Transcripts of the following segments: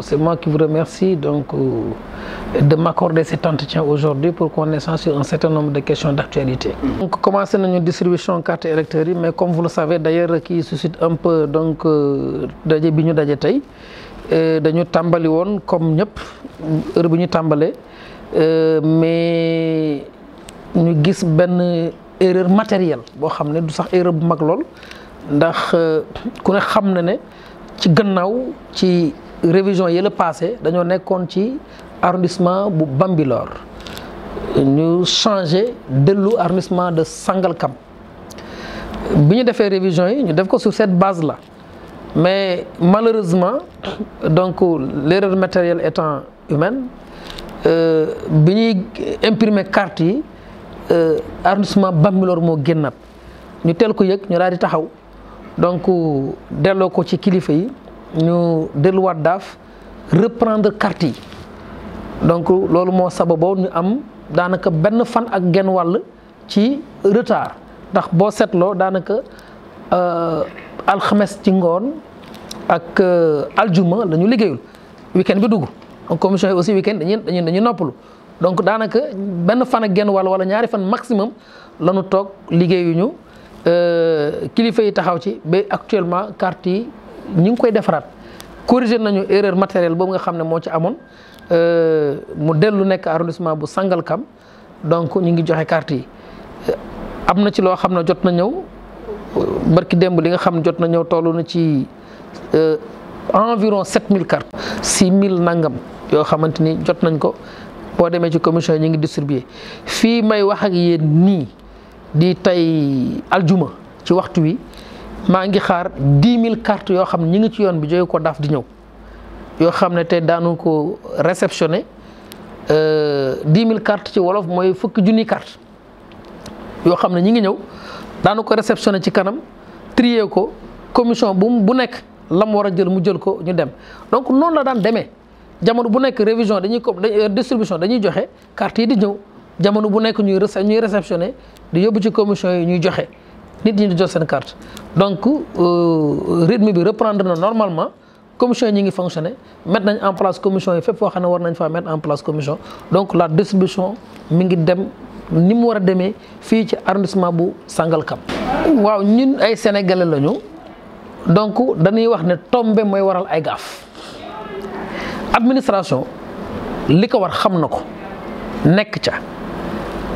c'est moi qui vous remercie de m'accorder cet entretien aujourd'hui pour qu'on échange sur un certain nombre de questions d'actualité. Donc commencé nañu distribution carte électeurs yi, mais comme vous le savez d'ailleurs qui suscite un peu daje bi ñu daje tey dañu tàmbali woon comme ñëpp heure bi ñu tàmbalee mais ñu gis benn erreur matérielle boo xam ne du sax erreur bu mag lool ndax ku ne xam na ne ci gannaaw ci révision yi la passé dañoo nekkoon ci arrondissement bu Bambilor ñu changé dellu arrondissement de Sangalkam bi ñu defee révision yi ñu def ko sur cette base là mais malheureusement donc l'erreur matérielle étant humaine bi ñuy imprimer carte yi arrondissement Bambilor moo génnaat ñu teel ko yëg ñu daal di taxaw donc delloo ko ci kilifa yi ñu delluwaat daaf reprendre carte yi donc loolu moo sababoo ñu am daanaka benn fan ak genn wàll ci retard ndax boo seetloo daanaka alxames ci ngoon ak aljuma la ñu liggéeyul week-end bi dugg donc commission yi aussi week-end dañuy noppalu donc daanaka benn fan ak genn wàll wala ñaari fan maximum la ñu toog liggéeyuñu kilifa yi taxaw ci ba actuellement carte yi ñu ngi koy defaraat corriger nañu erreur matérielle boobu nga xam ne moo ci amoon mu dellu nekk arrondissement bu Sangalkam donc ñu ngi joxe carte yi am na ci loo xam ne jot na ñëw barki démb li nga xam ne jot na ñëw toll na ci environ 7000 cartes 6000 nangam yoo xamante ni jot nañ ko boo demee ci commission yi ñu ngi distribuer fii may wax ak yéen nii di tey aljuma ci waxtu wi maa ngi xaar 10 000 cartes yoo xam ne ñu ngi ci yoon bi jóge ko daaf di ñëw yoo xam ne tey daanu ko réceptionné 10 000 cartes ci wolof mooy fukki junni carte yoo xam ne ñi ngi ñëw daanu ko réceptionné ci kanam trier ko commission bu nekk la mu war a jël mu jël ko ñu dem donc noonu la daan demee jamono bu nekk révision distribution dañuy joxe carte yi di ñëw jamono bu nekk ñuy réceptionné di yóbbu ci commission yi ñuy joxe nit ñi di jot seen carte donc rythme bi reprendre na normalement commission yi ñu ngi fonctionné mettre nañ en place commission yi fépp foo xam ne war nañ faa mettre en place commission donc la distribution mi ngi dem ni mu war a demee fii ci arrondissement bu Sangalkam. waaw ñun ay sénégalais lañu donc dañuy wax ne tombé mooy waral ay gaaf administration li ko war xam na ko nekk ca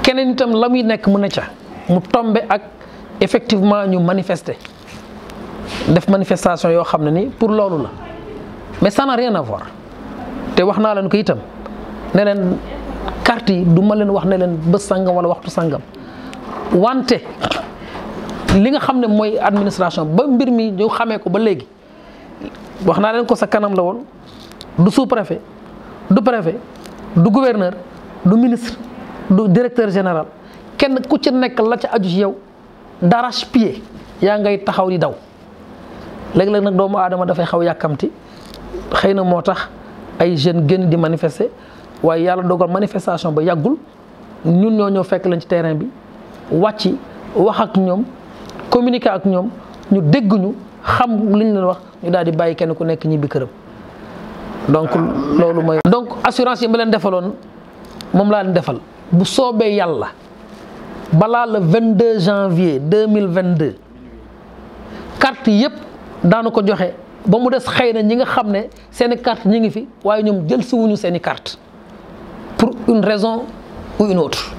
keneen itam la muy nekk mu ne ca mu tombé ak effectivement ñu manifester def manifestation yoo xam ne ni pour loolu la mais ça n'a rien à voir te wax naa leen ko itam ne leen carte yi du ma leen wax ne leen bés sangam wala waxtu sangam wante li nga xam ne mooy administration ba mbir mi ñu xamee ko ba léegi wax naa leen ko sa kanam la woon du sous-préfet du préfet du gouverneur du ministre du directeur général kenn ku ci nekk la ca aju ci yow d'arrache-pied yaa ngay taxaw di daw léeg-léeg nag doomu aadama dafay xaw yàkkamti xëy na moo tax ay jeunes génn di manifester waaye yàlla dogal manifestation ba yàggul ñun ñoo ñëw fekk leen ci terrain bi wàcc wax ak ñoom communiquer ak ñoom ñu dégg ñu xam li ñu leen wax ñu daal di bàyyi kenn ku nekk ñibbi këram donc loolu mooy. donc assurance yi ma leen defaloon moom laa leen defal bu soobee yàlla balaa le 22 janvier 2022 carte yëpp daanu ko joxe ba mu des xëy na ñi nga xam ne seeni carte ñi ngi fi waaye ñoom jël si wuñu seeni carte pour une raison ou une autre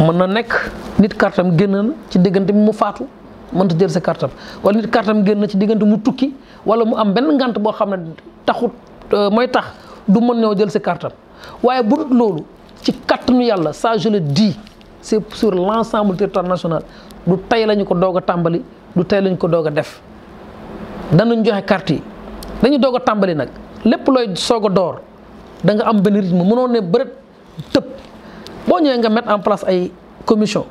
mën na nekk nit kartam génn na ci diggante bi mu faatu mënta jël sa kartam wala nit kartam génn na ci diggante mu tukki wala mu am benn ngant boo xam ne taxut mooy tax du mën ñoo jël sa kartam waaye bu dul loolu ci kattanu yàlla ça je le dis c'est sur l'ensemble du territoire national du tey lañu ko doog a tàmbali du tey lañu ko doog a def danañ joxe carte yi dañu doog a tàmbali nag lépp looy soog a door da nga am benn rythme mënoo ne bërët tëb boo ñëwee nga mettre en place ay commission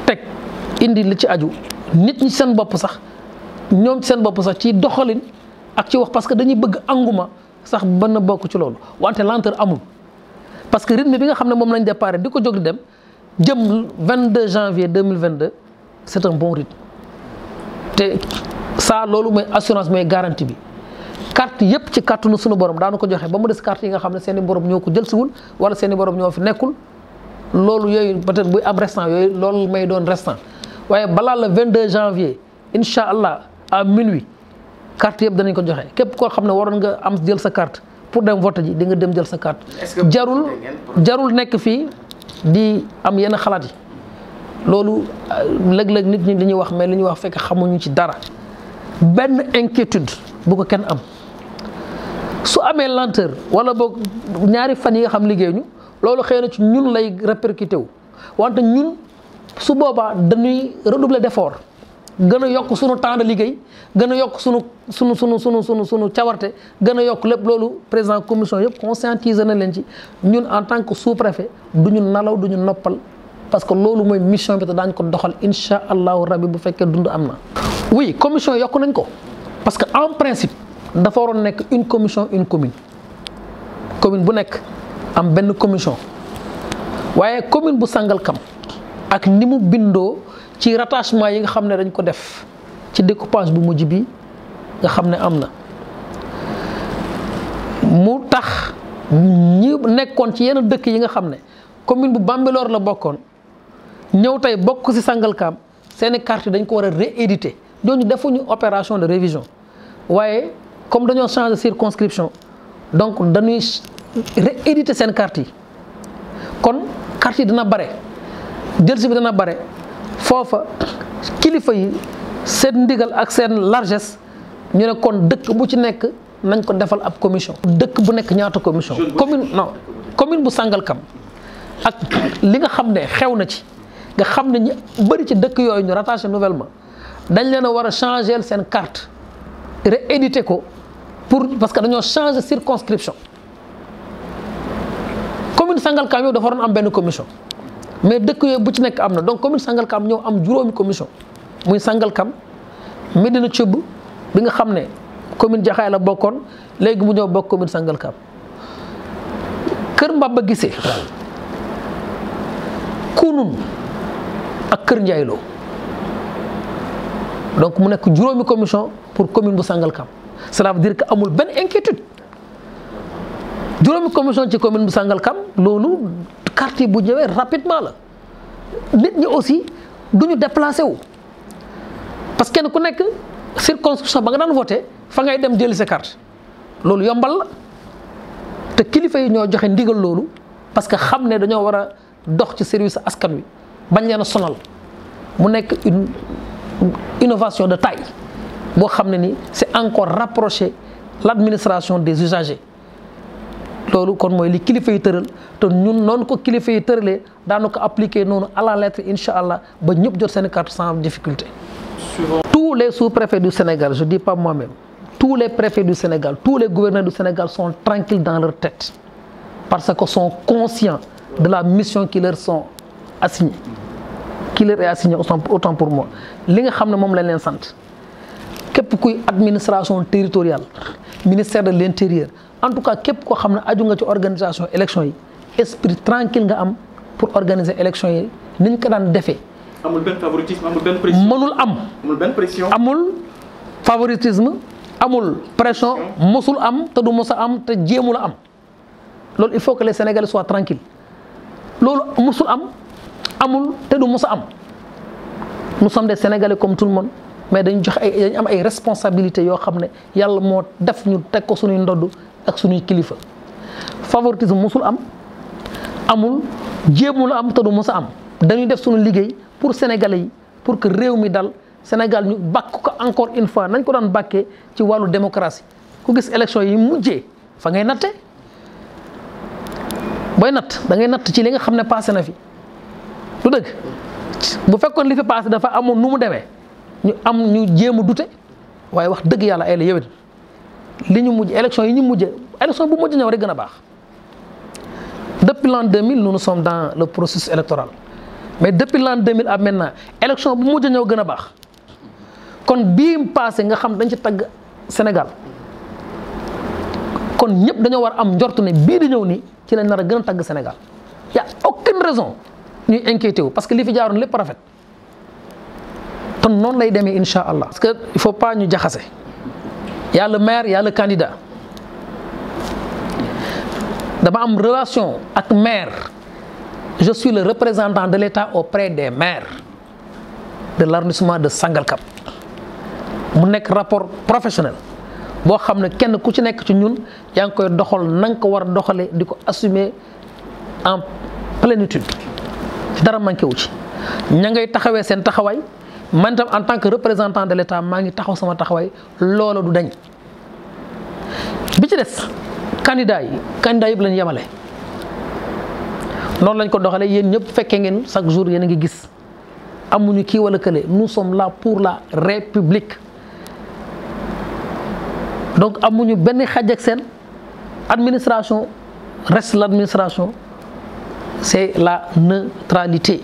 teg indi li ci aju nit ñi seen bopp sax ñoom ci seen bopp sax ci doxalin ak ci wax parce que dañuy bëgg engouement sax ba na bokk ci loolu wante lenteur amul parce que rythme bi nga xam ne moom lañ déparé di ko jóg di dem jëm 22 janvier 2022 c'est un bon rythme te ça loolu mooy assurance mooy garantie bi carte yëpp ci kàttanu sunu borom daanu ko joxe ba mu des carte yi nga xam ne seen i borom ñoo ko jël siwul wala seen i borom ñoo fi nekkul loolu yooyu peut-être buy am restant yooyu loolu may doon restant waaye balaa le 22 janvier incha allah à minuit carte yëpp danañ ko joxe képp koo xam ne waroon nga am jël sa carte pour dem vote ji di nga dem jël sa carte. jarul nekk fii di am yenn xalaat yi loolu léeg-léeg nit ñi li ñuy wax mais li ñuy wax fekk xamuñu ci dara benn inquiétude bu ko kenn am su amee lenteur wala boog ñaari fan yi nga xam liggéeyuñu loolu xëy na ci ñun lay répercuté wu wante ñun su boobaa dañuy redoubler d'effort gën a yokk sunu temps de liggéey gën a yokk sunu cawarte gën a yokk lépp loolu président commission yëpp conscientiser na leen ci ñun en tant que sous-préfet du ñu nalaw du ñu noppal parce que loolu mooy mission bi te daañu ko doxal incha allahu rabbi bu fekkee dund am na. oui commission yokk nañ ko parce que en principe dafa waroon nekk une commission une commune bu nekk am benn commission waaye commune bu Sangalkam ak ni mu bindoo ci rattachement yi nga xam ne dañ ko def ci découpage bu mujj bi nga xam ne am na mu tax ñi nekkoon ci yenn dëkk yi nga xam ne commune bu Bambilor la bokkoon ñëw tey bokk ci Sangalkam seeni carte dañ ko war a rééditer ñooñu defuñu opération de révision waaye comme dañoo changer circonscription donc dañuy rééditer seen carte yi kon carte yi dina bare jël si bi dana bare foofa kilifa yi seen ndigal ak seen largesse ñu ne kon dëkk bu ci nekk nañ ko defal ab commission. dëkk bu nekk ñaata commission. commune bu Sangalkam ak li nga xam ne xew na ci nga xam ne ñu bëri ci dëkk yooyu ñu rattaché nouvellement dañ leen a war a changer seen carte rééditer ko parce que dañoo changer circonscription commune Sangalkam yow dafa waroon am benn commission. mais dëkk yooyu bu ci nekk am na donc commune Sangalkam ñëw am juróomi commission muy Sangalkam Médina Thioub bi nga xam ne commune Jaxaay la bokkoon léegi mu ñëw bokk commune Sangalkam Kër Mbaba Gissé Kunun ak Kër Ndiayloo donc mu nekk juróomi commission pour commune bu Sangalkam cela veut dire que amul benn inquiétude juróomi commission ci commune bu Sangalkam loolu carte yi bu ñëwee rapidement la nit ñi aussi du ñu déplacé wu parce que kenn ku nekk circonscription ba nga daan voté fa ngay dem jëli sa carte loolu yombal la te kilifa yi ñoo joxe ndigal loolu parce que xam ne dañoo war a dox ci service askan wi bañ leen a sonal mu nekk une innovation de taille boo xam ne ni c'est encore rapprocher l'administration des usagers. loolu kon mooy li kilifa yi tëral te ñun noonu ko kilifa yi tëralee daanu ko appliquer noonu à la lettre incha allah ba ñëpp jot seen carte sans difficulté. tous les sous-préfets du Sénégal je dis pas moi-même tous les préfets du Sénégal tous les gouverneurs du Sénégal sont tranquilles dans leur tête parce que sont conscients de la mission qui leur sont assignée qui leur est assignée autant pour moi li nga xam ne moom lañ leen sant képp kuy administration territoriale ministère de l'intérieur. en tout cas képp koo xam ne aju nga ci organisation élection yi esprit tranquille nga am pour organiser élection yi ni ñu ko daan defee. amul benn favoritisme amul benn pression. mënul am. amul benn pression. amul favoritisme amul pression mosul am te du mos a am te jéemu la am loolu il faut que les Sénégalais soient tranquilles loolu mosul am amul te du mos a am nous sommes des Sénégalais comme tout le monde mais dañu jox dañu am ay responsabilités yoo xam ne yàlla moo def ñu teg ko suñuy ndodd ak suñuy kilifa favoritisme musul am amul jéemul am te du mos a am dañuy def suñu liggéey pour sénégalais yi pour que réew mi dal Sénégal ñu bàkk ko encore une fois nañ ko daan bàkkee ci wàllu démocratie ku gis élection yi mujjee fa ngay natte booy natt da ngay natt ci li nga xam ne passé na fi du dëgg bu fekkoon li fi passé dafa amoon nu mu demee ñu jéem a dute waaye wax dëgg yàlla ay la yéwén li ñu mujj élection yi ñu mujjee élection bu mujj ñëw rek gën a baax depuis l'an 2000 nous sommes dans le processus électoral mais depuis l'an 2000 à maintenant élection bu mujj ñëw gën a baax kon bii passé nga xam dañ ci tagg Sénégal kon ñëpp dañoo war am njortu ne bii di ñëw nii ci lañ nar a gën a tagg Sénégal y a aucune raison ñuy inquiété wu parce que li fi jaaroon lépp rafet te noonu lay demee incha allah. parce que il faut pas ñu jaxase y a le maire, y a le candidat. Dama am relation ak maire. Je suis le représentant de l'État auprès des maires de l'arrondissement de Sangalkam. mu nekk rapport professionnel boo xam ne kenn ku ci nekk ci ñun yaa ngi koy doxal na nga ko war a doxalee di ko assumer en plénitude ci dara manqué wu ci. ña ngay taxawee seen taxawaay man itam en tant que représentant de l'État maa ngi taxaw sama taxawaay loola du dañ bi ci des candidat yëpp lañ yemale. noonu lañ ko doxalee yéen ñëpp fekkee ngeen chaque jour yéen a ngi gis amuñu kii wala kële nous sommes là pour la République donc amuñu benn xaj ak seen administration reste l'administration c'est la neutralité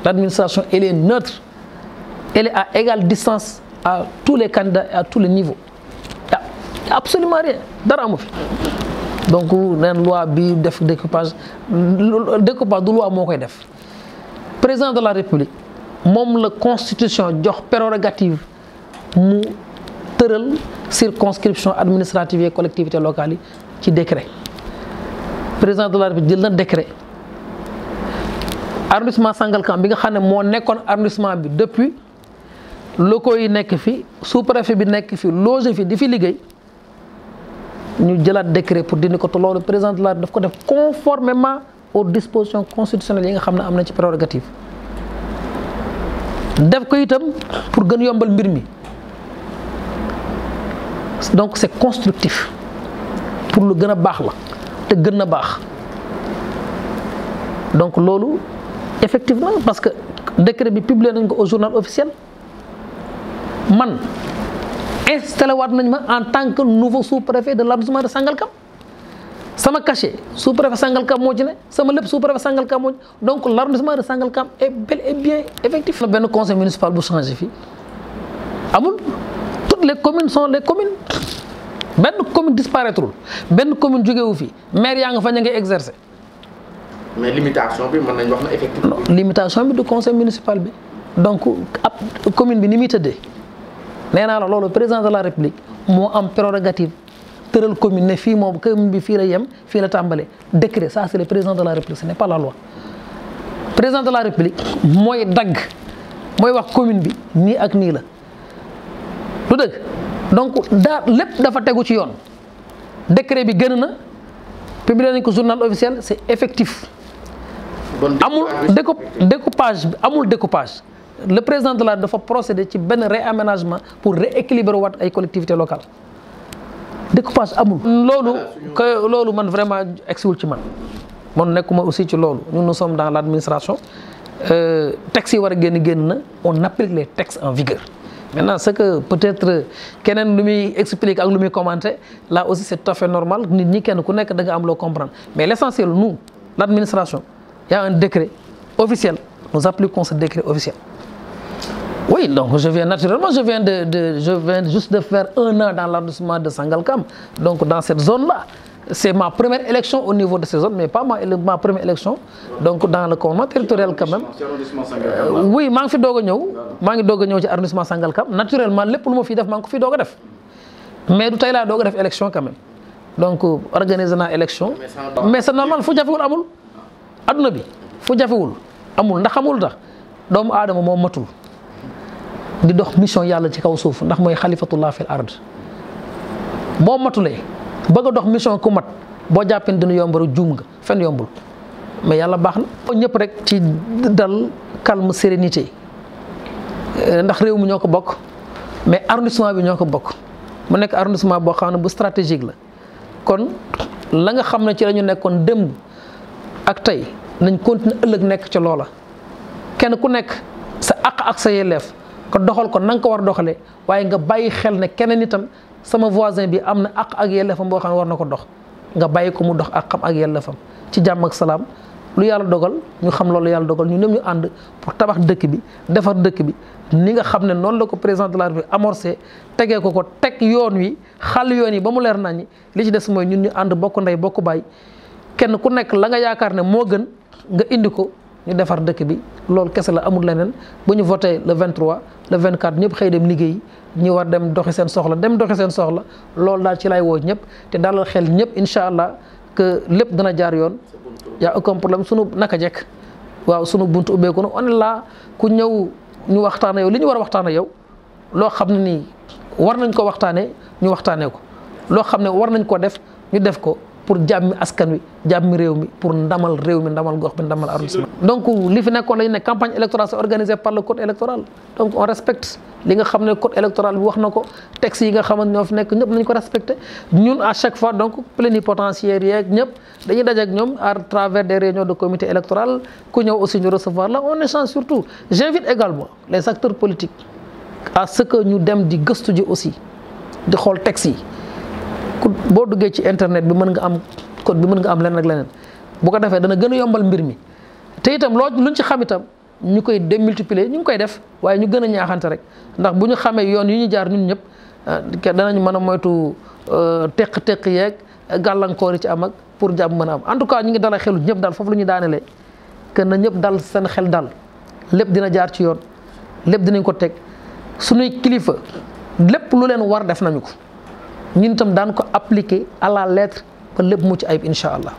l'administration elle est neutre elle est à égale distance à tous les candidats et à tous les niveaux y a absolument rien dara amu fi. donc neen loi bi def découpage du loi moo koy def président de la république moom la constitution jox prérogative mu tëral circonscription administrative et collectivités locales yi ci décret président de la république jël na décret arrondissement Sangalkam bi nga xam ne moo nekkoon arrondissement bi depuis locaux yi nekk fi sous-préfet bi nekk fi logé fi di fi liggéey ñu jëlaat décret pour dindi ko te loolu président de la daf ko def conformément aux dispositions constitutionnelles yi nga xam ne am na ci prérogative def ko itam pour gën yombal mbir mi donc c'est constructif pour lu gën a baax la te gën na baax donc loolu effectivement parce que décret bi publié nañ ko au journal officiel man installé waat nañ ma en tant que nouveau sous-préfet de l'arrondissement de Sangalkam sama cachet sous-préfet Sangalkam moo ci ne sama lépp sous-préfet Sangalkam moo ci donc l'arrondissement de Sangalkam est bel et bien effectif. na benn conseil municipal bu changé fii amul toutes les communes sont les communes benn commune disparaîtrul benn commune jógewu fi maire yaa nga fa ña ngay exercer. mais limitation bi mën nañ wax na effectivement. non limitation bi du conseil municipal bi donc ab commune bi ni muy tëddee. nee naa la loolu président de la république moo am prérogative tëral commune ne fii moom commune bi fii la yem fii la tàmbalee décret ça c'est le président de la république ce n'est pas la loi président de la république mooy dagg mooy wax commune bi nii ak nii la du dëgg donc lépp dafa tegu ci yoon décret bi gën na publié nañ ko journal officiel c'est effectif amul découpage bi amul découpage le président de la dafa procéder ci benn réaménagement pour rééquilibrer waat ay collectivités locales découpage amul. loolu man vraiment egsiwul ci man nekkuma aussi ci loolu ñun nous sommes dans l'administration textes yi war a génn na on applique les textes en vigueur maintenant ce que peut-être keneen lu muy expliquer ak lu muy commenter là aussi c'est tout à fait normal nit ñi kenn ku nekk da nga am loo comprendre mais l'essentiel nous l'administration il y a un décret officiel nous appliquons ce décret officiel. Oui, donc je viens juste de faire 1 an dans l'arrondissement de Sangalkam. Donc dans cette zone-là, c'est ma première élection au niveau de ces zones, mais pas ma première élection. Donc dans le commandement territorial quand même. Oui, maa ngi fi doog a ñëw ci arrondissement Sangalkam. Naturellement lépp lu ma fi def maa ngi ko fi doog a def. Mais du tey laa doog a def élection quand même. Donc organiser naa élection. Mais c'est normal fu jafewul amul. Adduna bi fu jafewul amul ndax xamul tax doomu aadama moo matul. di dox mission yàlla ci kaw suuf ndax mooy xalifatullah fil ard boo matulee bëgg a dox mission ku mat boo jàppee dina yomb rek juum nga fenn yombul mais yàlla baax na. ñëpp rek ci dal calme sérénité ndax réew mi ñoo ko bokk mais arrondissement bi ñoo ko bokk mu nekk arrondissement boo xam ne bu stratégique la kon la nga xam ne ci la ñu nekkoon démb ak tey nañ continuer ëllëg nekk ci loola kenn ku nekk sa àq ak sa yelleef. ko doxal ko na nga ko war doxalee waaye nga bàyyi xel ne keneen itam sama voisin bi am na àq ak yelleefam boo xam ne war na ko dox nga bàyyi ko mu dox ak xam ak yelleefam ci jàmm ak salaam lu yàlla dogal ñu xam loolu yàlla dogal ñu ñoom ñu ànd pour tabax dëkk bi defar dëkk bi ni nga xam ne noonu la ko président de la République amorcé tegee ko teg yoon wi xàll yoon yi ba mu leer naññi li ci des mooy ñun ñu ànd bokk ndey bokk baay kenn ku nekk la nga yaakaar ne moo gën nga indi ko ñu defar dëkk bi loolu kese la amul leneen bu ñu voté le 23 le 24 ñëpp xëy dem liggéey ñi war dem doxi seen soxla loolu daal ci lay woo ñëpp te dalal xel ñëpp incha allah que lépp dana jaar yoon. yaa aucun problème sunu naka jekk waaw sunu buntu ubbeeku na on est là ku ñëw ñu waxtaanee yow li ñu war a waxtaanee yow loo xam ne nii war nañ ko waxtaanee ñu waxtaanee ko loo xam ne war nañ ko def ñu def ko pour jàmmi askan wi jàmmi réew mi pour ndamal réew mi ndamal gox bi ndamal arrondissement. donc li fi nekkoon lañu ne campagne électorale c'est organisé par le code électoral donc on respecte li nga xam ne code électoral bi wax na ko texte yi nga xamante ñoo fi nekk ñëpp nañ ko respecté ñun à chaque fois donc plénipotentiaires yeeg ñëpp dañuy daje ak ñoom à travers des réunions de comité électoral ku ñëw aussi ñu recevoir la on échange surtout j'invite également les acteurs politiques à ce que ñu dem di gëstu ji aussi di xool texte yi. boo duggee ci internet bi mën nga am code bi mën nga am leneen ak leneen bu ko defee dana gën a yombal mbir mi te itam luñ ci xam itam ñu koy démultiplier ñu ngi koy def waaye ñu gën a ñaaxante rek ndax bu ñu xamee yoon yu ñu jaar ñun ñëpp danañ mën a moytu teq-teq yeeg gàllankoor yi ci am ak pour jàmm mën a am en tout cas ñu ngi dalal xelu ñëpp daal foofu la ñu daanelee que na ñëpp dal seen xel dal lépp dina jaar ci yoon lépp dinañ ko teg suñuy kilifa lépp lu leen war def nañu ko. ñun itam daan ko appliquer à la lettre ba lépp mucc ayib incha allah.